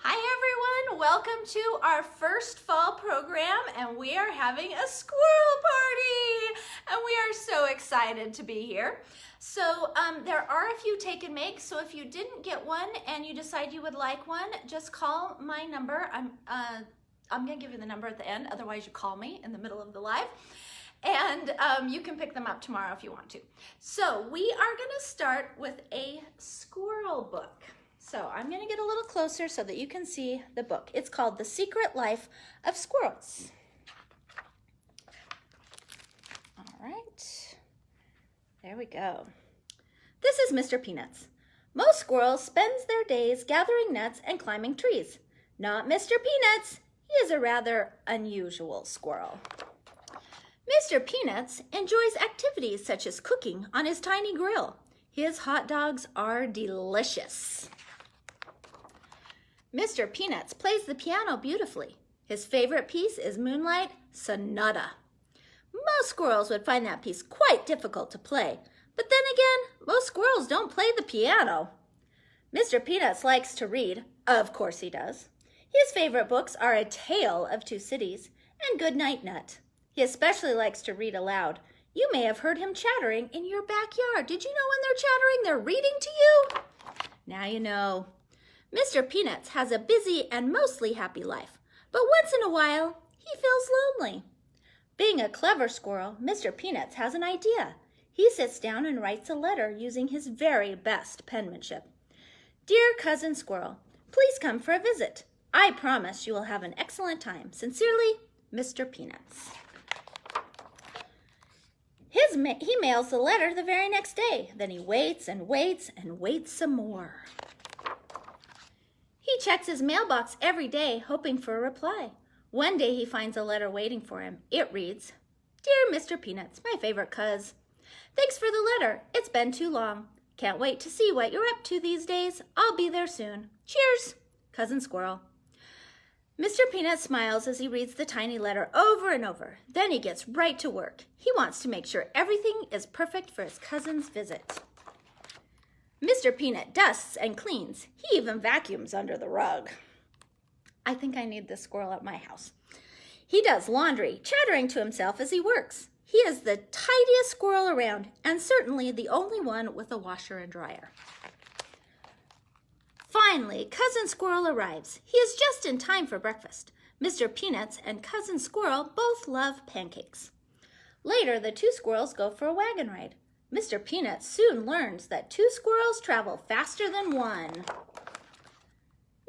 Hi everyone, welcome to our first fall program, and we are having a squirrel party and we are so excited to be here. So there are a few take and makes, so if you didn't get one and you decide you would like one, just call my number. I'm gonna give you the number at the end, otherwise you call me in the middle of the live. And you can pick them up tomorrow if you want to. So we are gonna start with a squirrel book. So I'm gonna get a little closer so that you can see the book. It's called The Secret Life of Squirrels. All right, there we go. This is Mr. Peanuts. Most squirrels spends their days gathering nuts and climbing trees. Not Mr. Peanuts. He is a rather unusual squirrel. Mr. Peanuts enjoys activities such as cooking on his tiny grill. His hot dogs are delicious. Mr. Peanuts plays the piano beautifully. His favorite piece is Moonlight Sonata. Most squirrels would find that piece quite difficult to play, but then again, most squirrels don't play the piano. Mr. Peanuts likes to read. Of course he does. His favorite books are A Tale of Two Cities and Goodnight Nut. He especially likes to read aloud. You may have heard him chattering in your backyard. Did you know when they're chattering, they're reading to you? Now you know. Mr. Peanuts has a busy and mostly happy life, but once in a while, he feels lonely. Being a clever squirrel, Mr. Peanuts has an idea. He sits down and writes a letter using his very best penmanship. Dear Cousin Squirrel, please come for a visit. I promise you will have an excellent time. Sincerely, Mr. Peanuts. He mails the letter the very next day. Then he waits and waits and waits some more. He checks his mailbox every day, hoping for a reply. One day he finds a letter waiting for him. It reads, Dear Mr. Peanuts, my favorite cuz. Thanks for the letter. It's been too long. Can't wait to see what you're up to these days. I'll be there soon. Cheers, Cousin Squirrel. Mr. Peanut smiles as he reads the tiny letter over and over. Then he gets right to work. He wants to make sure everything is perfect for his cousin's visit. Mr. Peanut dusts and cleans. He even vacuums under the rug. I think I need this squirrel at my house. He does laundry, chattering to himself as he works. He is the tidiest squirrel around, and certainly the only one with a washer and dryer. Finally, Cousin Squirrel arrives. He is just in time for breakfast. Mr. Peanuts and Cousin Squirrel both love pancakes. Later, the two squirrels go for a wagon ride. Mr. Peanuts soon learns that two squirrels travel faster than one.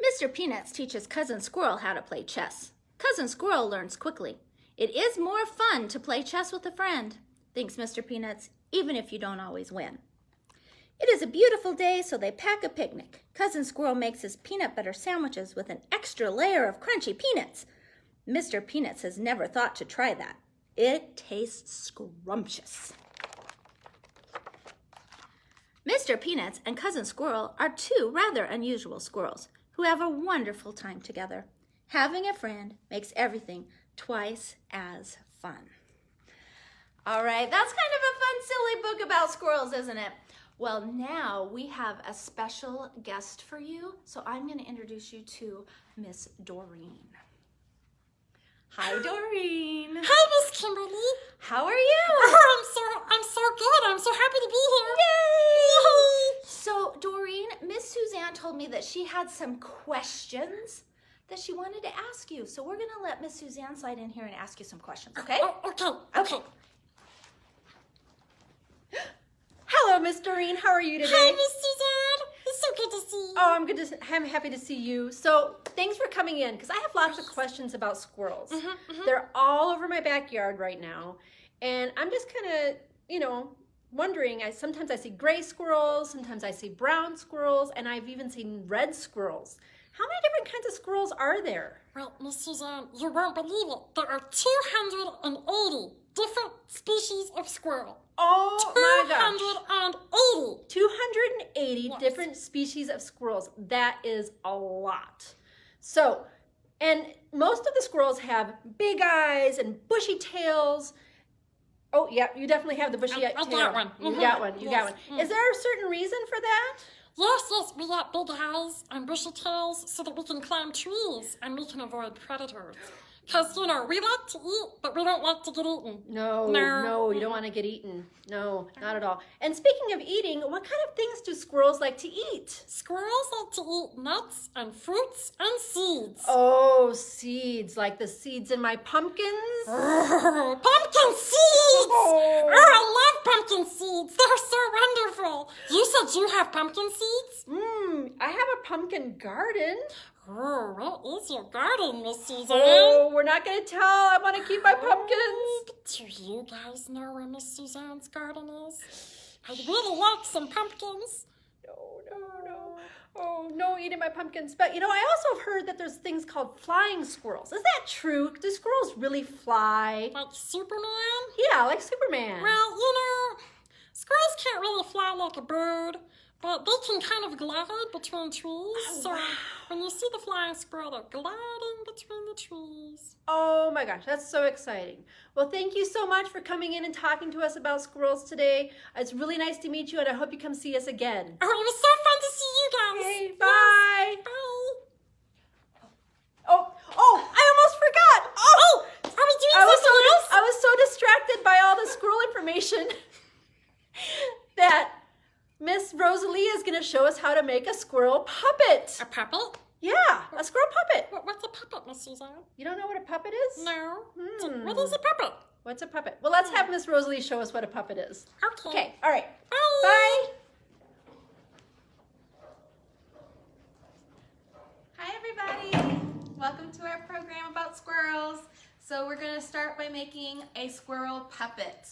Mr. Peanuts teaches Cousin Squirrel how to play chess. Cousin Squirrel learns quickly. It is more fun to play chess with a friend, thinks Mr. Peanuts, even if you don't always win. It is a beautiful day, so they pack a picnic. Cousin Squirrel makes his peanut butter sandwiches with an extra layer of crunchy peanuts. Mr. Peanuts has never thought to try that. It tastes scrumptious. Mr. Peanuts and Cousin Squirrel are two rather unusual squirrels who have a wonderful time together. Having a friend makes everything twice as fun. All right, that's kind of a fun, silly book about squirrels, isn't it? Well, now we have a special guest for you, so I'm going to introduce you to Miss Doreen. Hi, Doreen. Hi, Miss Kimberly. How are you? Oh, I'm so good. I'm so happy to be here. Yay! So, Doreen, Miss Suzanne told me that she had some questions that she wanted to ask you. So we're going to let Miss Suzanne slide in here and ask you some questions, okay? Okay. Hello, Miss Doreen. How are you today? Hi, Miss Suzanne. It's so good to see you. Oh, I'm happy to see you. So, thanks for coming in because I have lots of questions about squirrels. They're all over my backyard right now, and I'm just kind of, wondering. Sometimes I see gray squirrels, sometimes I see brown squirrels, and I've even seen red squirrels. How many different kinds of squirrels are there? Well, Miss Suzanne, you won't believe it. There are 280 different species of squirrel. Oh my gosh. 280. 280 Yes. different species of squirrels. That is a lot. So, and most of the squirrels have big eyes and bushy tails. Oh, yeah, you definitely have the bushy tail. I got one. You got one. You got one. Is there a certain reason for that? Yes, we got big eyes and bushy tails so that we can climb trees and we can avoid predators. Because, we like to eat, but we don't like to get eaten. No, you don't want to get eaten. No, not at all. And speaking of eating, what kind of things do squirrels like to eat? Squirrels like to eat nuts and fruits and seeds. Oh, seeds, like the seeds in my pumpkins. Oh, pumpkin seeds! Oh, I love pumpkin seeds. They're so wonderful. You said you have pumpkin seeds? I have a pumpkin garden. Oh, what is your garden, Miss Suzanne? Oh, we're not going to tell. I want to keep my pumpkins. Do you guys know where Miss Suzanne's garden is? I'd really like some pumpkins. No. Oh, no eating my pumpkins. But, I also have heard that there's things called flying squirrels. Is that true? Do squirrels really fly? Like Superman? Yeah, like Superman. Well, squirrels can't really fly like a bird, but they can kind of glide between trees. Oh, so wow. when you see the flying squirrel, they're gliding between the trees. Oh my gosh, that's so exciting. Well, thank you so much for coming in and talking to us about squirrels today. It's really nice to meet you, and I hope you come see us again. Oh, it was so fun to see you guys. Okay, bye. Bye. Oh, I almost forgot. Oh, Are we doing something else? I was so distracted by all the squirrel information that Miss Rosalie is going to show us how to make a squirrel puppet. A puppet? Yeah, a squirrel puppet. What's a puppet, Miss Suzanne? You don't know what a puppet is? No. Hmm. What is a puppet? What's a puppet? Well, let's have Miss Rosalie show us what a puppet is. Okay, all right. Bye. Bye. Hi everybody! Welcome to our program about squirrels. So we're going to start by making a squirrel puppet.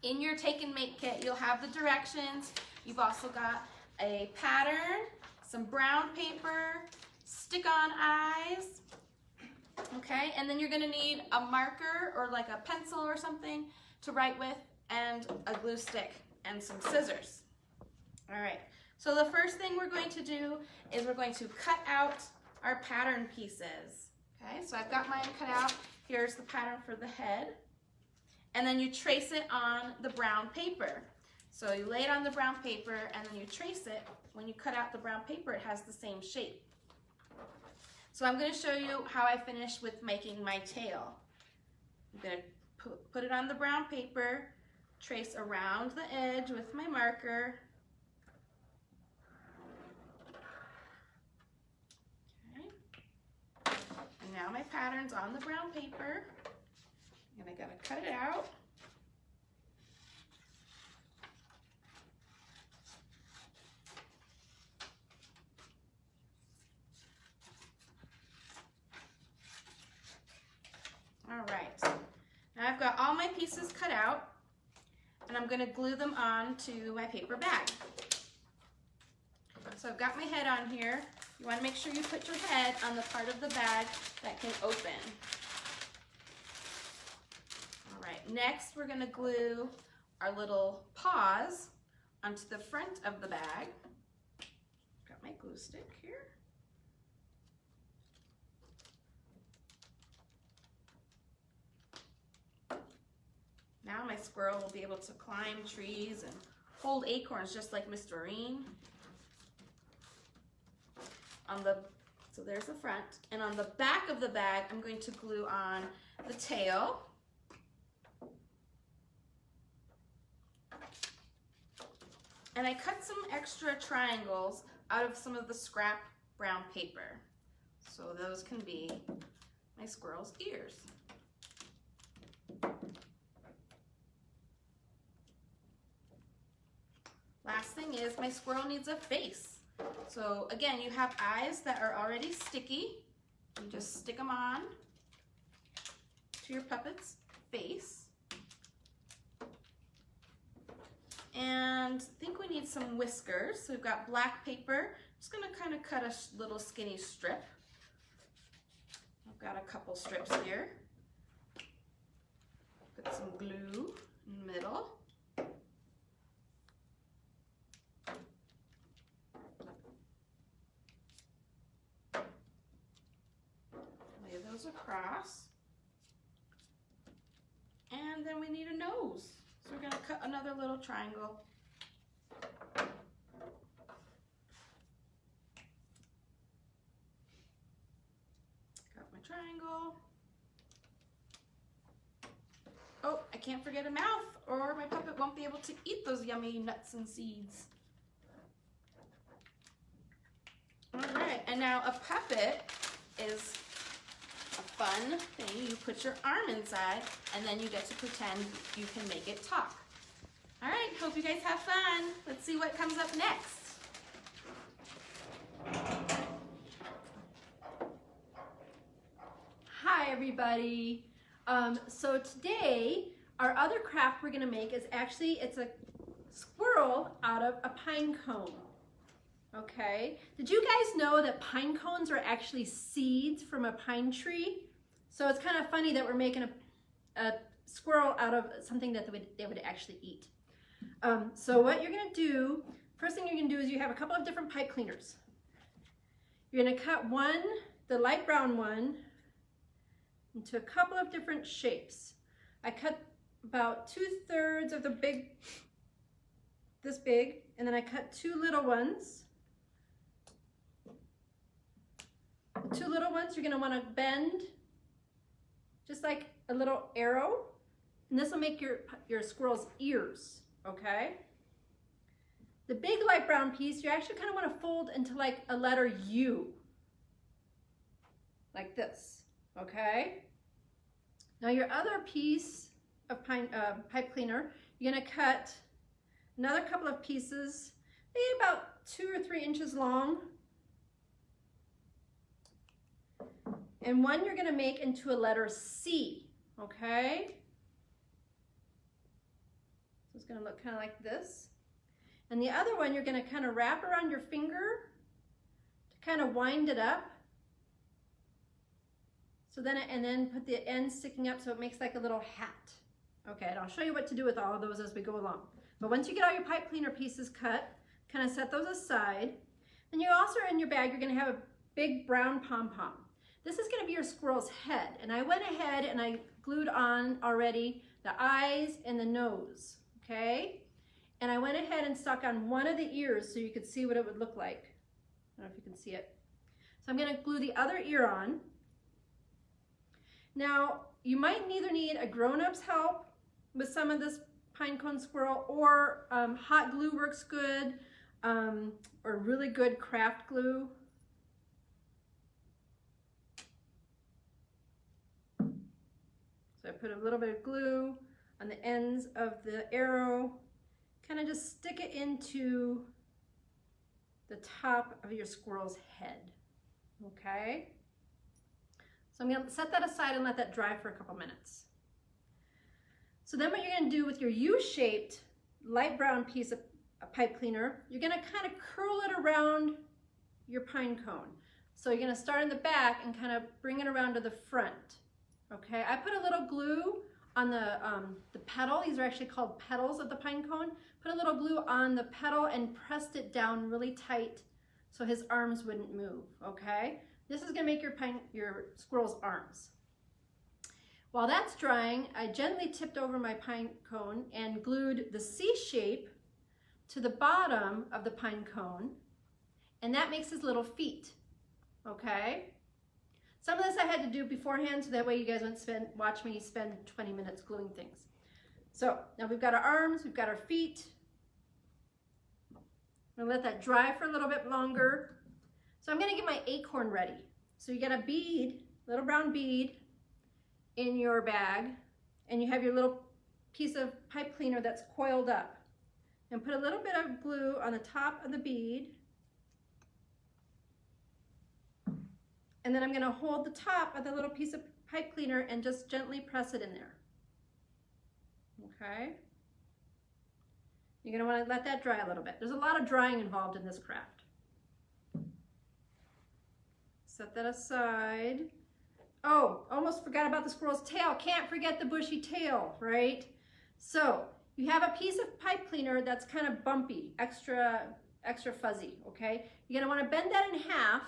In your take and make kit, you'll have the directions. You've also got a pattern, some brown paper, stick-on eyes, okay? And then you're going to need a marker or like a pencil or something to write with, and a glue stick and some scissors. All right. So the first thing we're going to do is we're going to cut out our pattern pieces. Okay, so I've got mine cut out. Here's the pattern for the head. And then you trace it on the brown paper. So you lay it on the brown paper and then you trace it. When you cut out the brown paper, it has the same shape. So I'm going to show you how I finish with making my tail. I'm going to put it on the brown paper, trace around the edge with my marker. And now my pattern's on the brown paper, and I gotta cut it out. All right, now I've got all my pieces cut out, and I'm gonna glue them on to my paper bag. So I've got my head on here. You want to make sure you put your head on the part of the bag that can open. All right, next we're going to glue our little paws onto the front of the bag. Got my glue stick here. Now my squirrel will be able to climb trees and hold acorns just like Miss Doreen. So there's the front, and on the back of the bag I'm going to glue on the tail. And I cut some extra triangles out of some of the scrap brown paper. So those can be my squirrel's ears. Last thing is my squirrel needs a face. So again, you have eyes that are already sticky. You just stick them on to your puppet's face. And I think we need some whiskers. So we've got black paper. Just gonna kind of cut a little skinny strip. I've got a couple strips here. Put some glue in the middle. Across, and then we need a nose, so we're going to cut another little triangle triangle. Oh, I can't forget a mouth or my puppet won't be able to eat those yummy nuts and seeds. All right, and now a puppet is a fun thing. You put your arm inside and then you get to pretend you can make it talk. All right, hope you guys have fun. Let's see what comes up next. Hi everybody. So today our other craft we're going to make is actually, it's a squirrel out of a pine cone. Okay, did you guys know that pine cones are actually seeds from a pine tree? So it's kind of funny that we're making a squirrel out of something that they would actually eat. So what you're going to do, first thing you're going to do is you have a couple of different pipe cleaners. You're going to cut one, the light brown one, into a couple of different shapes. I cut about 2/3 of the big, this big, and then I cut two little ones. The two little ones you're going to want to bend just like a little arrow, and this will make your squirrel's ears, okay? The big light brown piece you actually kind of want to fold into like a letter U, like this, okay? Now your other piece of pipe cleaner, you're going to cut another couple of pieces, maybe about 2 or 3 inches long. And one you're going to make into a letter C, okay? So it's going to look kind of like this. And the other one you're going to kind of wrap around your finger to kind of wind it up. So then, and then put the end sticking up so it makes like a little hat. Okay, and I'll show you what to do with all of those as we go along. But once you get all your pipe cleaner pieces cut, kind of set those aside. Then you also, in your bag, you're going to have a big brown pom-pom. This is going to be your squirrel's head. And I went ahead and I glued on already the eyes and the nose, okay? And I went ahead and stuck on one of the ears so you could see what it would look like. I don't know if you can see it. So I'm going to glue the other ear on. Now, you might either need a grown-up's help with some of this pine cone squirrel, or hot glue works good, or really good craft glue. So I put a little bit of glue on the ends of the arrow, kind of just stick it into the top of your squirrel's head, okay? So I'm going to set that aside and let that dry for a couple minutes. So then what you're going to do with your U-shaped light brown piece of pipe cleaner, you're going to kind of curl it around your pine cone. So you're going to start in the back and kind of bring it around to the front. Okay, I put a little glue on the petal. These are actually called petals of the pine cone. Put a little glue on the petal and pressed it down really tight so his arms wouldn't move, okay? This is going to make your squirrel's arms. While that's drying, I gently tipped over my pine cone and glued the C shape to the bottom of the pine cone, and that makes his little feet, okay? Some of this I had to do beforehand so that way you guys wouldn't watch me spend 20 minutes gluing things. So now we've got our arms, we've got our feet. I'm gonna let that dry for a little bit longer. So I'm gonna get my acorn ready. So you got a bead, little brown bead in your bag, and you have your little piece of pipe cleaner that's coiled up. And put a little bit of glue on the top of the bead. And then I'm going to hold the top of the little piece of pipe cleaner and just gently press it in there. Okay? You're going to want to let that dry a little bit. There's a lot of drying involved in this craft. Set that aside. Oh, almost forgot about the squirrel's tail. Can't forget the bushy tail, right? So you have a piece of pipe cleaner that's kind of bumpy, extra fuzzy, okay? You're going to want to bend that in half.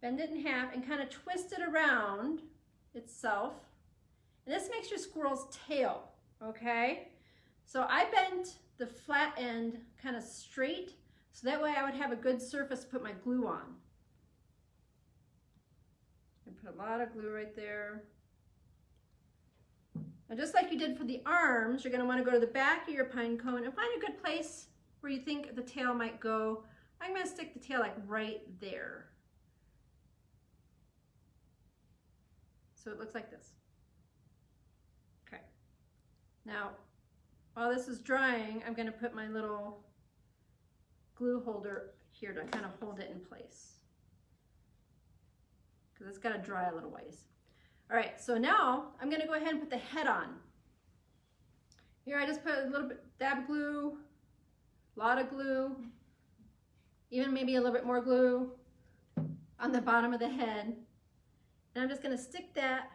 Bend it in half and kind of twist it around itself. And this makes your squirrel's tail, okay? So I bent the flat end kind of straight so that way I would have a good surface to put my glue on. And put a lot of glue right there. Now, just like you did for the arms, you're going to want to go to the back of your pine cone and find a good place where you think the tail might go. I'm going to stick the tail like right there. So it looks like this. Okay. Now, while this is drying, I'm going to put my little glue holder here to kind of hold it in place, because it's got to dry a little ways. All right, so now I'm going to go ahead and put the head on. Here I just put a little bit dab glue, a lot of glue, even maybe a little bit more glue on the bottom of the head. And I'm just going to stick that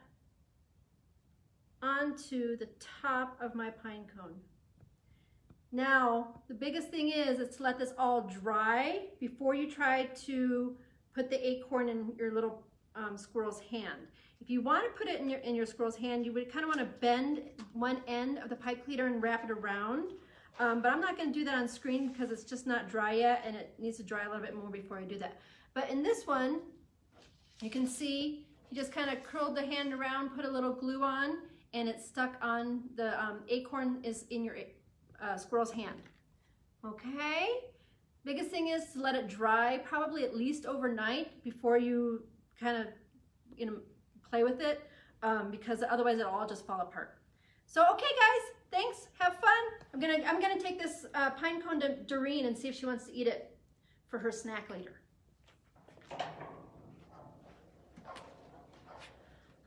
onto the top of my pine cone. Now, the biggest thing is to let this all dry before you try to put the acorn in your little squirrel's hand. If you want to put it in your squirrel's hand, you would kind of want to bend one end of the pipe cleaner and wrap it around. But I'm not going to do that on screen because it's just not dry yet, and it needs to dry a little bit more before I do that. But in this one, you can see you just kind of curled the hand around, put a little glue on, and it's stuck on the acorn is in your squirrel's hand. Okay? Biggest thing is to let it dry probably at least overnight before you kind of, play with it, because otherwise it'll all just fall apart. So, okay guys, thanks, have fun. I'm gonna take this pine cone to Doreen and see if she wants to eat it for her snack later.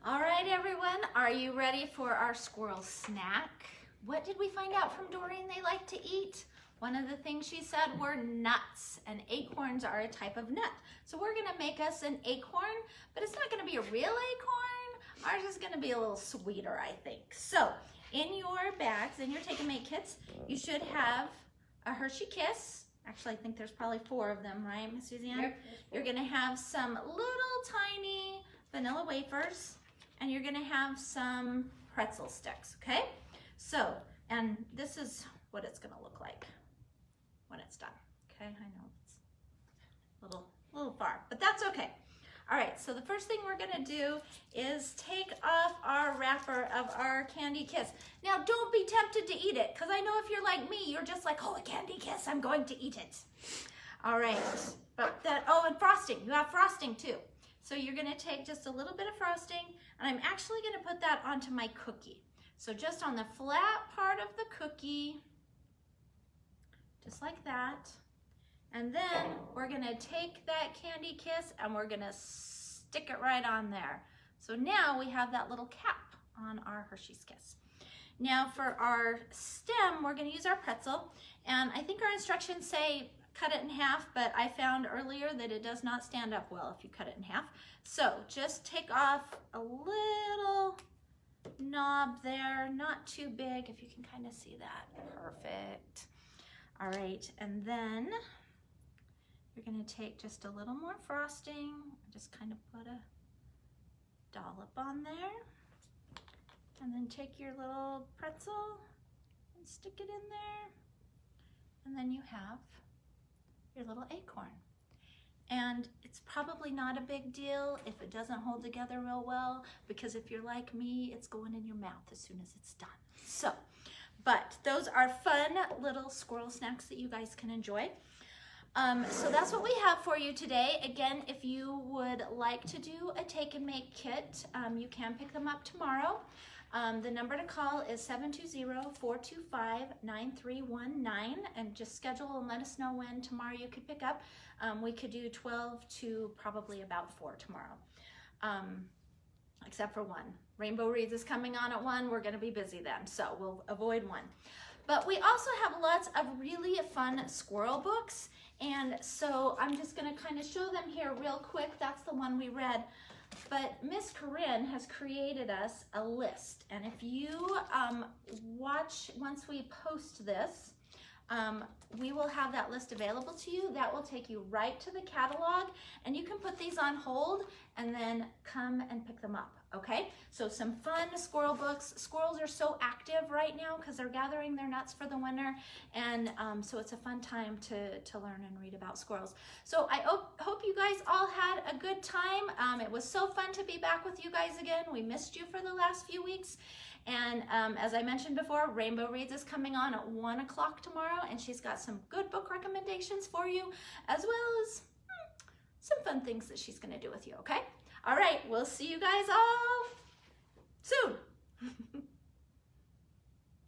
All right, everyone, are you ready for our squirrel snack? What did we find out from Doreen they like to eat? One of the things she said were nuts, and acorns are a type of nut. So we're gonna make us an acorn, but it's not gonna be a real acorn. Ours is gonna be a little sweeter, I think. So in your bags, in your Take and Make kits, you should have a Hershey Kiss. Actually, I think there's probably 4 of them, right, Miss Suzanne? Yep. You're gonna have some little tiny vanilla wafers, and you're gonna have some pretzel sticks, okay? So, and this is what it's gonna look like when it's done, okay? I know it's a little far, but that's okay. All right, so the first thing we're gonna do is take off our wrapper of our Candy Kiss. Now, don't be tempted to eat it, because I know if you're like me, you're just like, oh, a Candy Kiss, I'm going to eat it. All right, but oh, and frosting, you have frosting too. So you're gonna take just a little bit of frosting, and I'm actually gonna put that onto my cookie. So just on the flat part of the cookie, just like that. And then we're gonna take that Candy Kiss and we're gonna stick it right on there. So now we have that little cap on our Hershey's Kiss. Now for our stem, we're gonna use our pretzel. And I think our instructions say cut it in half, but I found earlier that it does not stand up well if you cut it in half. So just take off a little knob there, not too big, if you can kind of see that. Perfect. All right, and then you're gonna take just a little more frosting, just kind of put a dollop on there, and then take your little pretzel and stick it in there, and then you have your little acorn. And it's probably not a big deal if it doesn't hold together real well, because if you're like me, it's going in your mouth as soon as it's done. So, but those are fun little squirrel snacks that you guys can enjoy. So that's what we have for you today. Again, if you would like to do a Take and Make kit, you can pick them up tomorrow. The number to call is 720-425-9319, and just schedule and let us know when tomorrow you could pick up. We could do 12 to probably about 4 tomorrow, except for 1. Rainbow Reads is coming on at 1. We're going to be busy then, so we'll avoid 1. But we also have lots of really fun squirrel books, and so I'm just going to kind of show them here real quick. That's the one we read. But Miss Corinne has created us a list, and if you watch once we post this, we will have that list available to you. That will take you right to the catalog, and you can put these on hold and then come and pick them up, Okay, so some fun squirrel books. Squirrels are so active right now because they're gathering their nuts for the winter, and so it's a fun time to learn and read about squirrels. So I hope you guys all had a good time. It was so fun to be back with you guys again. We missed you for the last few weeks. And as I mentioned before, Rainbow Reads is coming on at 1 o'clock tomorrow, and she's got some good book recommendations for you, as well as some fun things that she's going to do with you, okay? All right, we'll see you guys all soon.